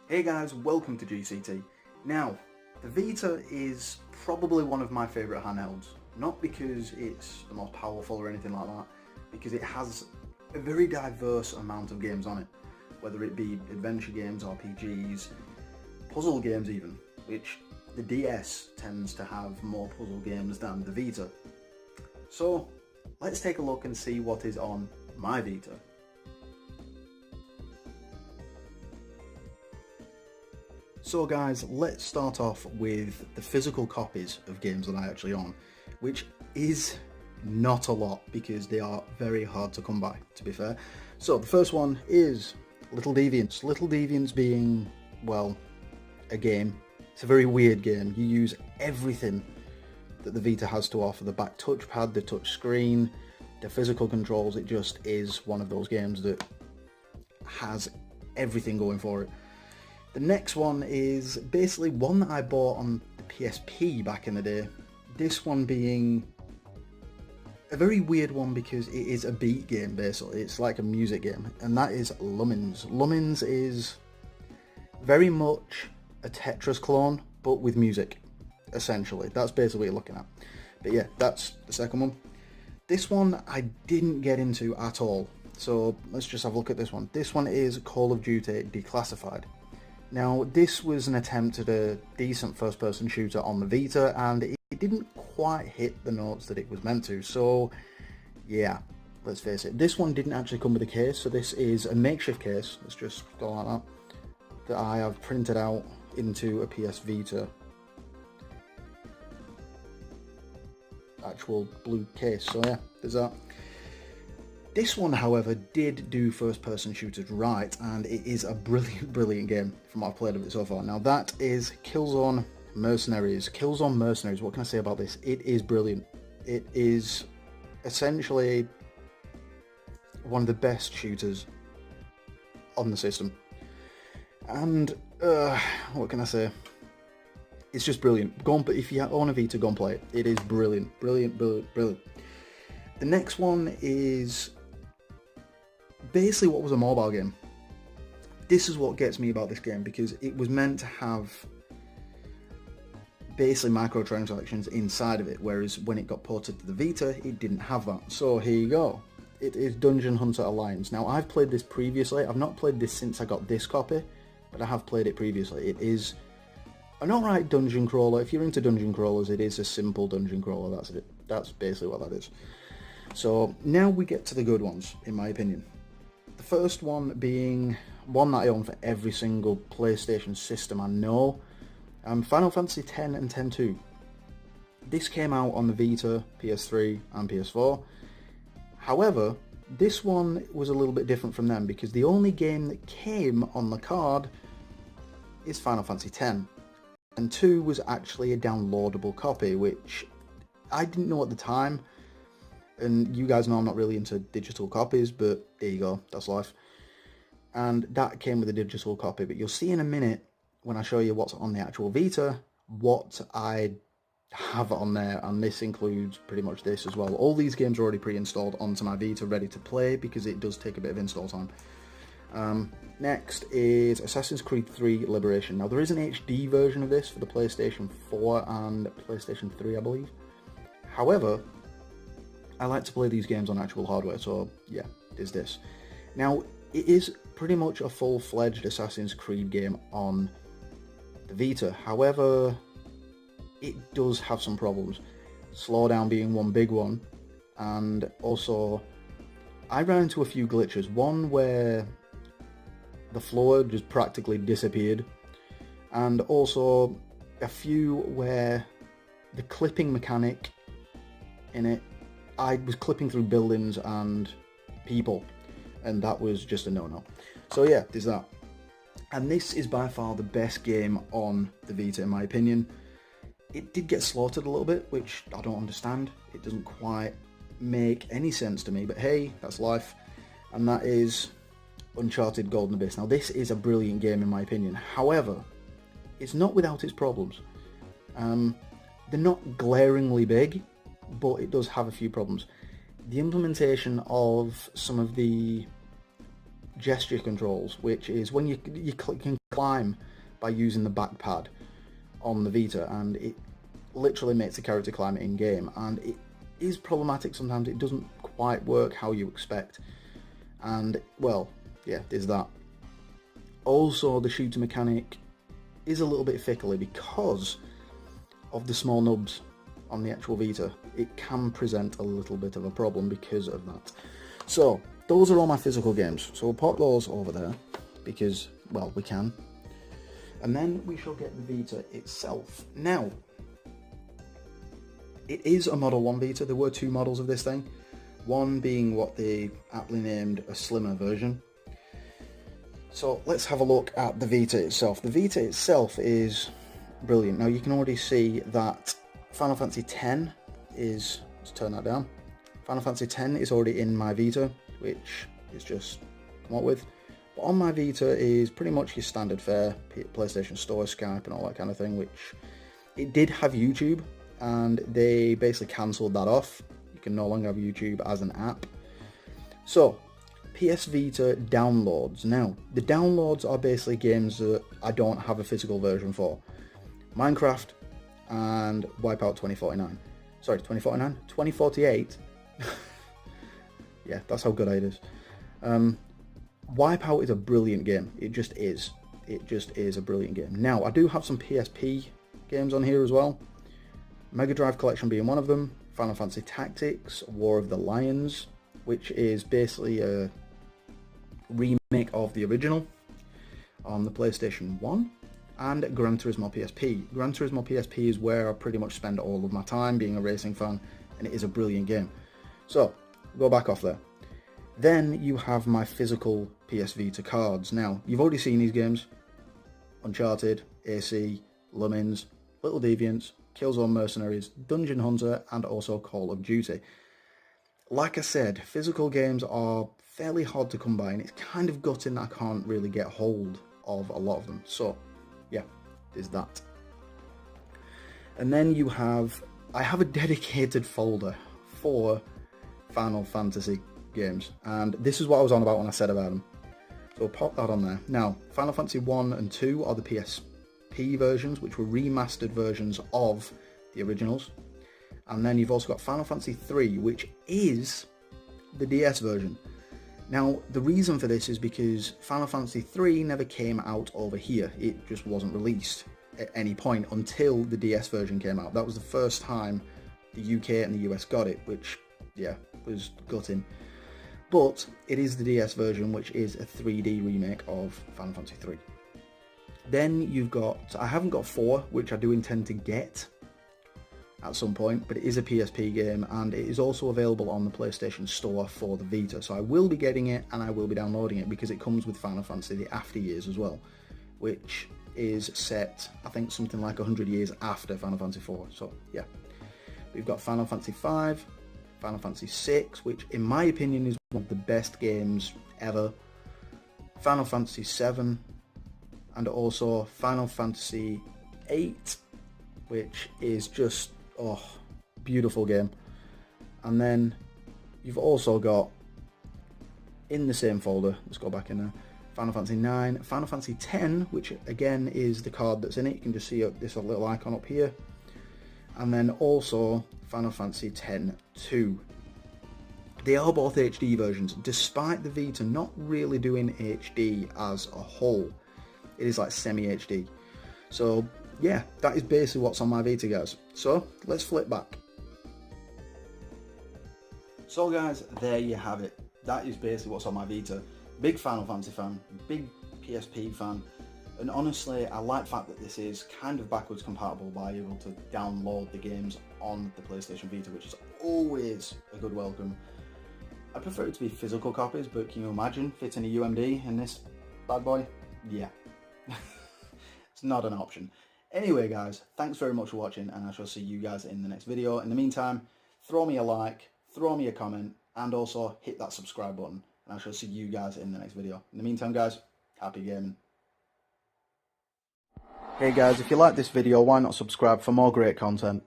Hey guys, welcome to GCT. Now, the Vita is probably one of my favourite handhelds. Not because it's the most powerful or anything like that, because it has a very diverse amount of games on it. Whether it be adventure games, RPGs, puzzle games even, which the DS tends to have more puzzle games than the Vita. So, let's take a look and see what is on my Vita. So guys, let's start off with the physical copies of games that I actually own, which is not a lot because they are very hard to come by, to be fair. So the first one is Little Deviants. Little Deviants being, well, a game. It's a very weird game. You use everything that the Vita has to offer. The back touchpad, the touch screen, the physical controls. It just is one of those games that has everything going for it. The next one is basically one that I bought on the PSP back in the day. This one being a very weird one because it is a beat game basically. It's like a music game, and that is Lumines. Lumines is very much a Tetris clone, but with music, essentially. That's basically what you're looking at. But yeah, that's the second one. This one I didn't get into at all. So let's just have a look at this one. This one is Call of Duty Declassified. Now, this was an attempt at a decent first-person shooter on the Vita, and it didn't quite hit the notes that it was meant to, so yeah, let's face it. This one didn't actually come with a case, so this is a makeshift case, let's just go like that I have printed out into a PS Vita actual blue case, so yeah, there's that. This one, however, did do first-person shooters right, and it is a brilliant game from what I've played of it so far. Now that is Killzone Mercenaries. Killzone Mercenaries, what can I say about this? It is brilliant. It is essentially one of the best shooters on the system. And, what can I say? It's just brilliant. Go on, but if you own a Vita, go and play it. It is brilliant. Brilliant. The next one is basically what was a mobile game. This is what gets me about this game, because it was meant to have basically microtransactions inside of it, whereas when it got ported to the Vita, it didn't have that. So here you go. It is Dungeon Hunter Alliance. Now, I've played this previously. I've not played this since I got this copy, but I have played it previously. It is an alright dungeon crawler. If you're into dungeon crawlers, it is a simple dungeon crawler. That's it. That's basically what that is. So now we get to the good ones, in my opinion. The first one being one that I own for every single PlayStation system I know. Final Fantasy X and X-2. This came out on the Vita, PS3 and PS4. However, this one was a little bit different from them because the only game that came on the card is Final Fantasy X. And 2 was actually a downloadable copy, which I didn't know at the time. And you guys know I'm not really into digital copies, but there you go, that's life. And that came with a digital copy, but you'll see in a minute when I show you what's on the actual Vita, what I have on there, and this includes pretty much this as well. All these games are already pre-installed onto my Vita, ready to play, because it does take a bit of install time. Next is Assassin's Creed 3 Liberation. Now there is an HD version of this for the PlayStation 4 and PlayStation 3, I believe. However, I like to play these games on actual hardware, so yeah, there's this. Now, it is pretty much a full-fledged Assassin's Creed game on the Vita. However, it does have some problems. Slowdown being one big one, and also I ran into a few glitches. One where the floor just practically disappeared, and also a few where the clipping mechanic in it, I was clipping through buildings and people, and that was just a no-no. So yeah, there's that. And this is by far the best game on the Vita, in my opinion. It did get slaughtered a little bit, which I don't understand. It doesn't quite make any sense to me, but hey, that's life. And that is Uncharted Golden Abyss. Now this is a brilliant game in my opinion. However, it's not without its problems. They're not glaringly big, but it does have a few problems. The implementation of some of the gesture controls, which is when you can climb by using the back pad on the Vita, and it literally makes the character climb in game, and it is problematic sometimes. It doesn't quite work how you expect, and well, yeah, there's that. Also, the shooter mechanic is a little bit fickly because of the small nubs on the actual Vita. It can present a little bit of a problem because of that. So those are all my physical games, so we'll pop those over there because, well, we can, and then we shall get the Vita itself. Now, it is a Model 1 Vita. There were two models of this thing, one being what they aptly named a slimmer version. So let's have a look at the Vita itself. The Vita itself is brilliant. Now you can already see that Final Fantasy X is, let's turn that down, Final Fantasy X is already in my Vita, which is just come up with. But on my Vita is pretty much your standard fare, PlayStation Store, Skype and all that kind of thing, which it did have YouTube, and they basically cancelled that off. You can no longer have YouTube as an app. So, PS Vita downloads. Now, the downloads are basically games that I don't have a physical version for. Minecraft and Wipeout 2049. Sorry, 2049? 2048? Yeah, that's how good it is. Wipeout is a brilliant game. It just is. It just is a brilliant game. Now, I do have some PSP games on here as well. Mega Drive Collection being one of them. Final Fantasy Tactics, War of the Lions, which is basically a remake of the original on the PlayStation 1. And Gran Turismo PSP. Gran Turismo PSP is where I pretty much spend all of my time being a racing fan, and it is a brilliant game. So, go back off there. Then you have my physical PS Vita cards. Now, you've already seen these games. Uncharted, AC, Lemmings, Little Deviants, Killzone Mercenaries, Dungeon Hunter, and also Call of Duty. Like I said, physical games are fairly hard to come by, and it's kind of gutting that I can't really get hold of a lot of them. So, yeah, there's that. And then you have, I have a dedicated folder for Final Fantasy games, and this is what I was on about when I said about them. So I'll pop that on there. Now, Final Fantasy 1 and 2 are the PSP versions, which were remastered versions of the originals. And then you've also got Final Fantasy 3, which is the DS version. Now, the reason for this is because Final Fantasy 3 never came out over here. It just wasn't released at any point until the DS version came out. That was the first time the UK and the US got it, which, yeah, was gutting. But it is the DS version, which is a 3D remake of Final Fantasy 3. Then you've got, I haven't got 4, which I do intend to get at some point, but it is a PSP game, and it is also available on the PlayStation Store for the Vita. So I will be getting it, and I will be downloading it, because it comes with Final Fantasy the After Years as well, which is set, I think, something like 100 years after Final Fantasy 4. So yeah, we've got Final Fantasy 5, Final Fantasy 6, which in my opinion is one of the best games ever, Final Fantasy 7, and also Final Fantasy 8, which is just, oh, beautiful game. And then you've also got, in the same folder, let's go back in there, Final Fantasy 9, Final Fantasy 10, which again is the card that's in it. You can just see this little icon up here. And then also Final Fantasy X-2. They are both HD versions, despite the Vita not really doing HD as a whole. It is like semi-HD. So yeah, that is basically what's on my Vita, guys. So let's flip back. So guys, there you have it. That is basically what's on my Vita. Big Final Fantasy fan, big PSP fan, and honestly, I like the fact that this is kind of backwards compatible by able to download the games on the PlayStation Vita, which is always a good welcome. I prefer it to be physical copies, but can you imagine fitting a UMD in this bad boy? Yeah. It's not an option. Anyway guys, thanks very much for watching, and I shall see you guys in the next video. In the meantime, throw me a like, throw me a comment, and also hit that subscribe button, and I shall see you guys in the next video. In the meantime guys, happy gaming. Hey guys, if you like this video, why not subscribe for more great content?